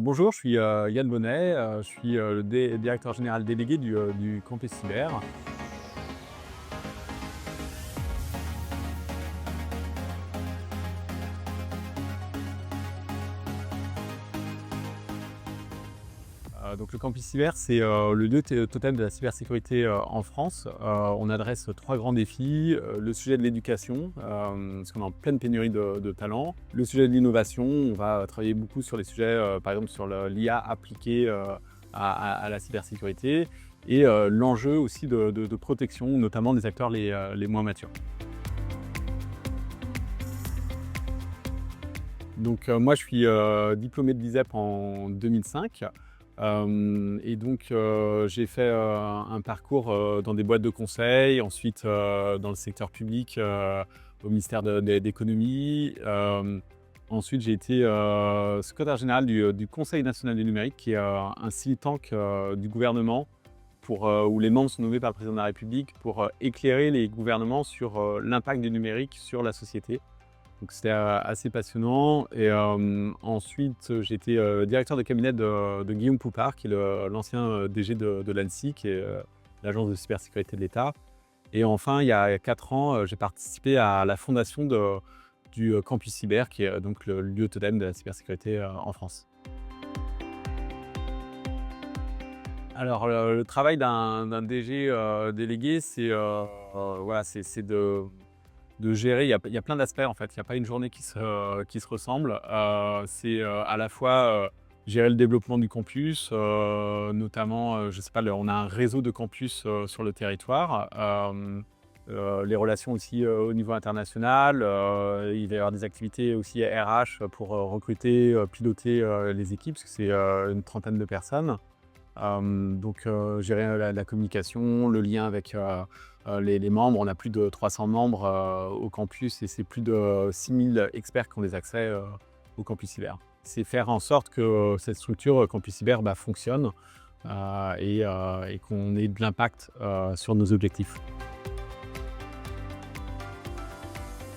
Bonjour, je suis Yann Bonnet, je suis le directeur général délégué du campus cyber. Donc le campus cyber, c'est le lieu totem de la cybersécurité en France. On adresse trois grands défis. Le sujet de l'éducation, parce qu'on est en pleine pénurie de talents. Le sujet de l'innovation, on va travailler beaucoup sur les sujets, par exemple sur l'IA appliquée à la cybersécurité. Et l'enjeu aussi de protection, notamment des acteurs les moins matures. Donc moi je suis diplômé de l'ISEP en 2005. Et donc j'ai fait un parcours dans des boîtes de conseil, ensuite dans le secteur public au ministère d'économie. Ensuite j'ai été secrétaire général du Conseil national du numérique, qui est un think tank du gouvernement où les membres sont nommés par le président de la République pour éclairer les gouvernements sur l'impact du numérique sur la société. Donc c'était assez passionnant. Et ensuite, j'ai été directeur de cabinet de Guillaume Poupard, qui est l'ancien DG de l'ANSSI, qui est l'agence de cybersécurité de l'État. Et enfin, il y a 4 ans, j'ai participé à la fondation du campus cyber, qui est donc le lieu totem de la cybersécurité en France. Alors, le travail d'un DG délégué, c'est voilà, c'est de gérer. Il y a plein d'aspects en fait. Il n'y a pas une journée qui se ressemble. C'est à la fois gérer le développement du campus, notamment, je sais pas, on a un réseau de campus sur le territoire. Les relations aussi au niveau international. Il va y avoir des activités aussi RH pour recruter, piloter les équipes, parce que c'est une trentaine de personnes. Donc gérer la communication, le lien avec les membres. On a plus de 300 membres au campus, et c'est plus de 6000 experts qui ont des accès au campus cyber. C'est faire en sorte que cette structure campus cyber fonctionne et qu'on ait de l'impact sur nos objectifs.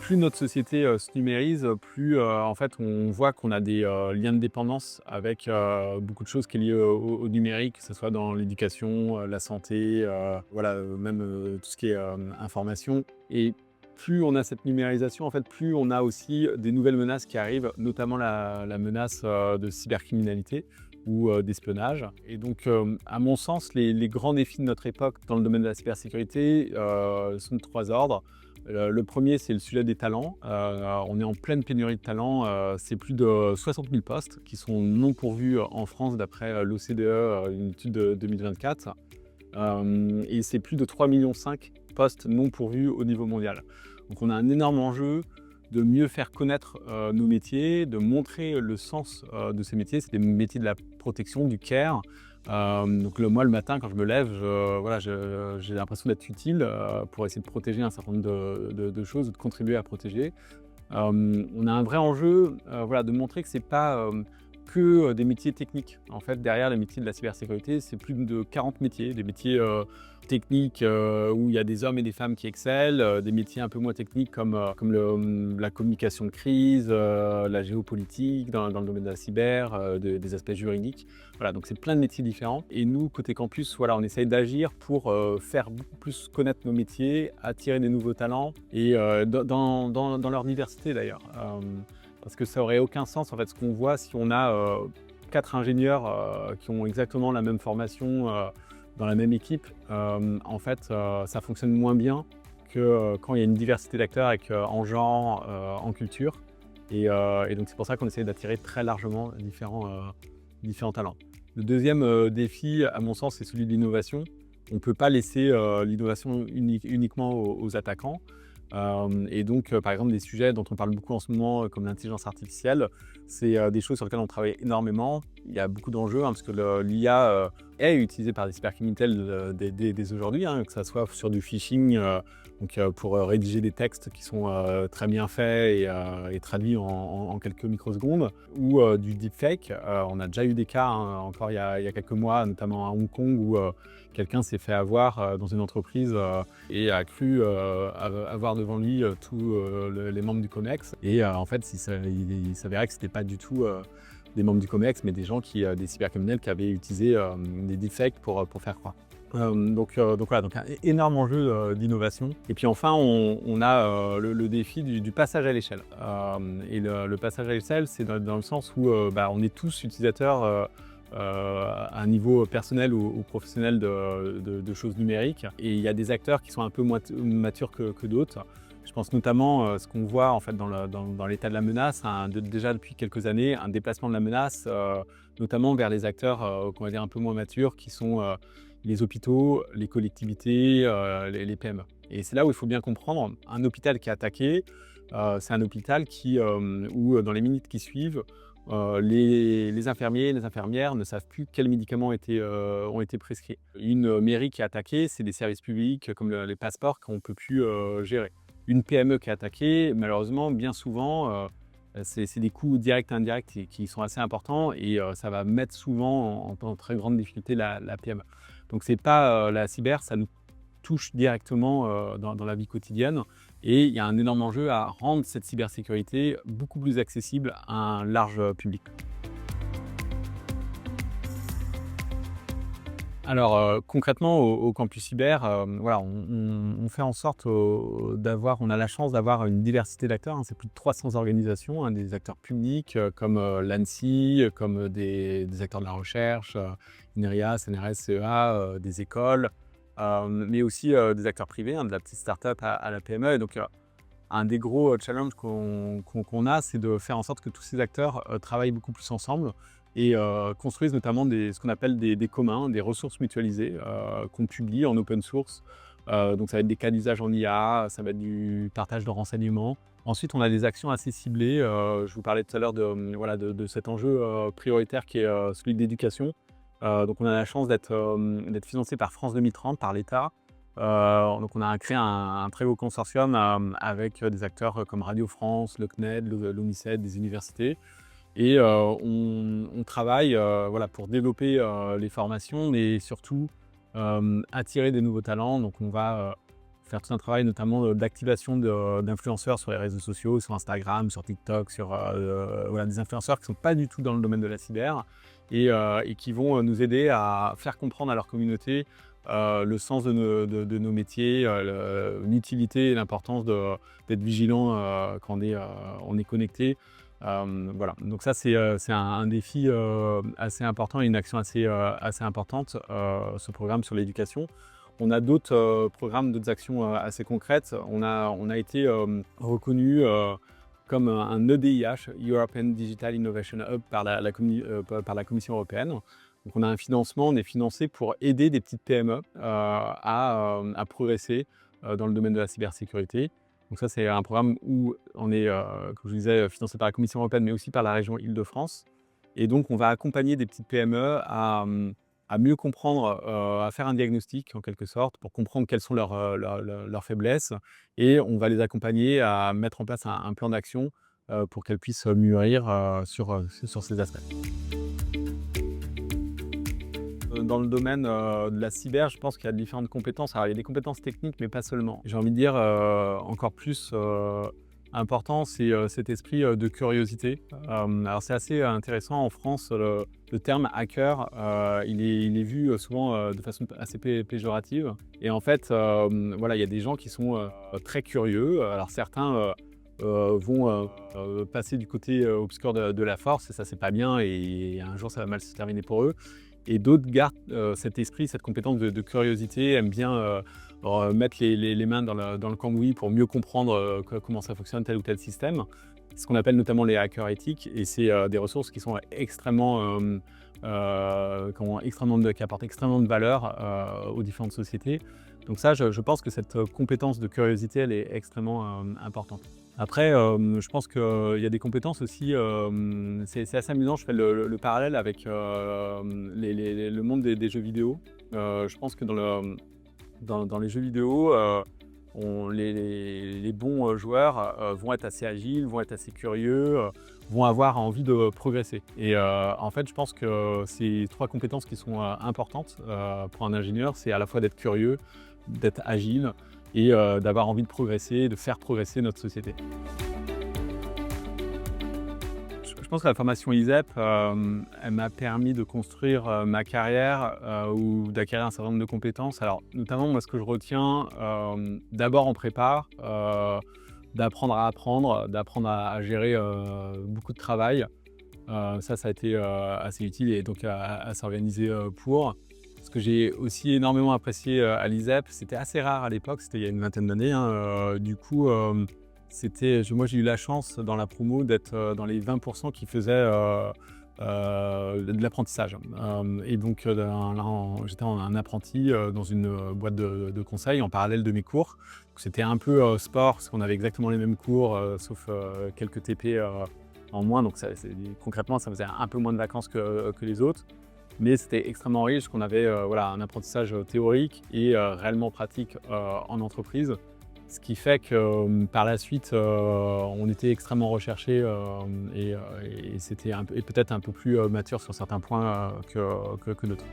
Plus notre société se numérise, plus en fait on voit qu'on a des liens de dépendance avec beaucoup de choses qui est liées au numérique, que ce soit dans l'éducation, la santé, voilà, même tout ce qui est information. Et plus on a cette numérisation, en fait, plus on a aussi des nouvelles menaces qui arrivent, notamment la menace de cybercriminalité ou d'espionnage. Et donc, à mon sens, les grands défis de notre époque dans le domaine de la cybersécurité sont de 3 ordres. Le premier, c'est le sujet des talents. On est en pleine pénurie de talents. C'est plus de 60 000 postes qui sont non pourvus en France, d'après l'OCDE, une étude de 2024. Et c'est plus de 3,5 millions de postes non pourvus au niveau mondial. Donc on a un énorme enjeu de mieux faire connaître nos métiers, de montrer le sens de ces métiers. C'est des métiers de la protection, du care. Donc moi, le matin, quand je me lève, voilà, j'ai l'impression d'être utile pour essayer de protéger un certain nombre de choses, de contribuer à protéger. On a un vrai enjeu, voilà, de montrer que c'est pas que des métiers techniques. En fait, derrière les métiers de la cybersécurité, c'est plus de 40 métiers, des métiers techniques où il y a des hommes et des femmes qui excellent, des métiers un peu moins techniques comme la communication de crise, la géopolitique dans le domaine de la cyber, des aspects juridiques. Voilà, donc c'est plein de métiers différents. Et nous, côté campus, voilà, on essaye d'agir pour faire beaucoup plus connaître nos métiers, attirer des nouveaux talents, et dans leur diversité d'ailleurs. Parce que ça aurait aucun sens, en fait, ce qu'on voit si on a 4 ingénieurs qui ont exactement la même formation dans la même équipe. En fait, ça fonctionne moins bien que quand il y a une diversité d'acteurs en genre, en culture. Et donc c'est pour ça qu'on essaie d'attirer très largement différents talents. Le deuxième défi, à mon sens, c'est celui de l'innovation. On ne peut pas laisser l'innovation uniquement aux attaquants. Et donc, par exemple, des sujets dont on parle beaucoup en ce moment, comme l'intelligence artificielle, c'est des choses sur lesquelles on travaille énormément. Il y a beaucoup d'enjeux, parce que l'IA est utilisée par des cybercriminels dès aujourd'hui, que ce soit sur du phishing, pour rédiger des textes qui sont très bien faits et traduits en quelques microsecondes, ou du deepfake. On a déjà eu des cas, encore il y a quelques mois, notamment à Hong Kong, où quelqu'un s'est fait avoir dans une entreprise et a cru avoir devant lui tous les membres du COMEX. Et en fait, il s'avérait que ce n'était pas du tout des membres du COMEX, mais des gens des cybercriminels qui avaient utilisé des deepfakes pour faire croire. Donc voilà, donc un énorme enjeu d'innovation. Et puis enfin, on a le défi du passage à l'échelle. Et le passage à l'échelle, c'est dans le sens où on est tous utilisateurs à un niveau personnel ou professionnel de choses numériques. Et il y a des acteurs qui sont un peu moins matures que d'autres. Je pense notamment à ce qu'on voit en fait, dans l'état de la menace, déjà depuis quelques années, un déplacement de la menace, notamment vers les acteurs qu'on va dire un peu moins matures, qui sont les hôpitaux, les collectivités, les PME. Et c'est là où il faut bien comprendre, un hôpital qui est attaqué, c'est un hôpital où dans les minutes qui suivent, les infirmiers et les infirmières ne savent plus quels médicaments ont été prescrits. Une mairie qui est attaquée, c'est des services publics comme les passeports qu'on ne peut plus gérer. Une PME qui est attaquée, malheureusement, bien souvent, c'est des coûts directs et indirects qui sont assez importants et ça va mettre souvent en très grande difficulté la PME. Donc c'est pas la cyber, ça nous touche directement dans la vie quotidienne et il y a un énorme enjeu à rendre cette cybersécurité beaucoup plus accessible à un large public. Alors concrètement au campus cyber, voilà, on fait en sorte on a la chance d'avoir une diversité d'acteurs, hein. C'est plus de 300 organisations, hein, des acteurs publics comme l'ANSSI, comme des acteurs de la recherche, INRIA, CNRS, CEA, des écoles, mais aussi des acteurs privés, hein, de la petite start-up à la PME. Et donc un des gros challenges qu'on a, c'est de faire en sorte que tous ces acteurs travaillent beaucoup plus ensemble et construisent notamment ce qu'on appelle des communs, des ressources mutualisées qu'on publie en open source. Donc ça va être des cas d'usage en IA, ça va être du partage de renseignements. Ensuite, on a des actions assez ciblées. Je vous parlais tout à l'heure de cet enjeu prioritaire qui est celui de l'éducation. Donc on a la chance d'être financé par France 2030, par l'État. Donc on a créé un très beau consortium avec des acteurs comme Radio France, le CNED, l'ONICET, des universités. Et on travaille pour développer les formations, mais surtout attirer des nouveaux talents. Donc on va faire tout un travail notamment d'activation d'influenceurs sur les réseaux sociaux, sur Instagram, sur TikTok, sur des influenceurs qui ne sont pas du tout dans le domaine de la cyber et qui vont nous aider à faire comprendre à leur communauté le sens de nos métiers, l'utilité et l'importance d'être vigilant quand on est connecté. Donc ça, c'est un défi assez important et une action assez importante, ce programme sur l'éducation. On a d'autres programmes, d'autres actions assez concrètes. On a été reconnu comme un EDIH, European Digital Innovation Hub, par la Commission européenne. Donc on a un financement, on est financé pour aider des petites PME à progresser dans le domaine de la cybersécurité. Donc ça, c'est un programme où on est, comme je vous disais, financé par la Commission européenne, mais aussi par la région Île-de-France. Et donc, on va accompagner des petites PME à mieux comprendre, à faire un diagnostic en quelque sorte, pour comprendre quelles sont leurs faiblesses. Et on va les accompagner à mettre en place un plan d'action pour qu'elles puissent mûrir sur ces aspects. Dans le domaine de la cyber, je pense qu'il y a différentes compétences. Alors, il y a des compétences techniques, mais pas seulement. J'ai envie de dire encore plus important, c'est cet esprit de curiosité. Alors, c'est assez intéressant. En France, le terme hacker, il est vu souvent de façon assez péjorative. Et en fait, il y a des gens qui sont très curieux. Alors, certains vont passer du côté obscur de la force, et ça, c'est pas bien. Et un jour, ça va mal se terminer pour eux. Et d'autres gardent cet esprit, cette compétence de curiosité, aiment bien mettre les mains dans le cambouis pour mieux comprendre comment ça fonctionne tel ou tel système. C'est ce qu'on appelle notamment les hackers éthiques, et c'est des ressources qui sont qui apportent extrêmement de valeur aux différentes sociétés. Donc ça, je pense que cette compétence de curiosité, elle est extrêmement importante. Après, je pense qu'il y a des compétences aussi, c'est assez amusant, je fais le parallèle avec le monde des jeux vidéo. Je pense que dans les jeux vidéo, les bons joueurs vont être assez agiles, vont être assez curieux, vont avoir envie de progresser. Et en fait, je pense que ces trois compétences qui sont importantes pour un ingénieur, c'est à la fois d'être curieux, d'être agile et d'avoir envie de progresser, de faire progresser notre société. Je pense que la formation ISEP, elle m'a permis de construire, ma carrière, ou d'acquérir un certain nombre de compétences. Alors notamment moi ce que je retiens, d'abord en prépa, d'apprendre à apprendre, d'apprendre à gérer, beaucoup de travail. Ça a été, assez utile et donc à s'organiser, pour. Ce que j'ai aussi énormément apprécié, à l'ISEP, c'était assez rare à l'époque, c'était il y a une vingtaine d'années, hein, du coup, moi j'ai eu la chance dans la promo d'être, dans les 20 qui faisaient, de l'apprentissage. Et donc, j'étais un apprenti, dans une, boîte de conseil en parallèle de mes cours. Donc c'était un peu, sport, parce qu'on avait exactement les mêmes cours, sauf, quelques TP, en moins. Donc concrètement, ça faisait un peu moins de vacances que les autres. Mais c'était extrêmement riche, parce qu'on avait voilà, un apprentissage théorique et réellement pratique en entreprise. Ce qui fait que par la suite, on était extrêmement recherchés et c'était et peut-être un peu plus mature sur certains points que d'autres.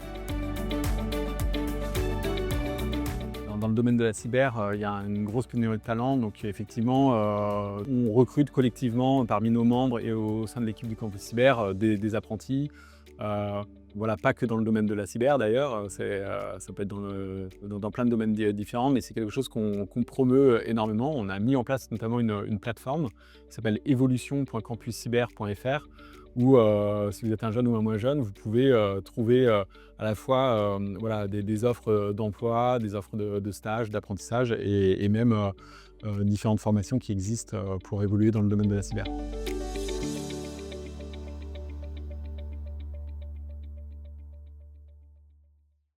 Dans le domaine de la cyber, il y a une grosse pénurie de talents. Donc effectivement, on recrute collectivement parmi nos membres et au sein de l'équipe du campus cyber des apprentis. Voilà, pas que dans le domaine de la cyber d'ailleurs, ça peut être dans plein de domaines différents, mais c'est quelque chose qu'on promeut énormément. On a mis en place notamment une plateforme qui s'appelle evolution.campuscyber.fr où si vous êtes un jeune ou un moins jeune, vous pouvez trouver à la fois voilà, des offres d'emploi, des offres de stage, d'apprentissage et même différentes formations qui existent pour évoluer dans le domaine de la cyber.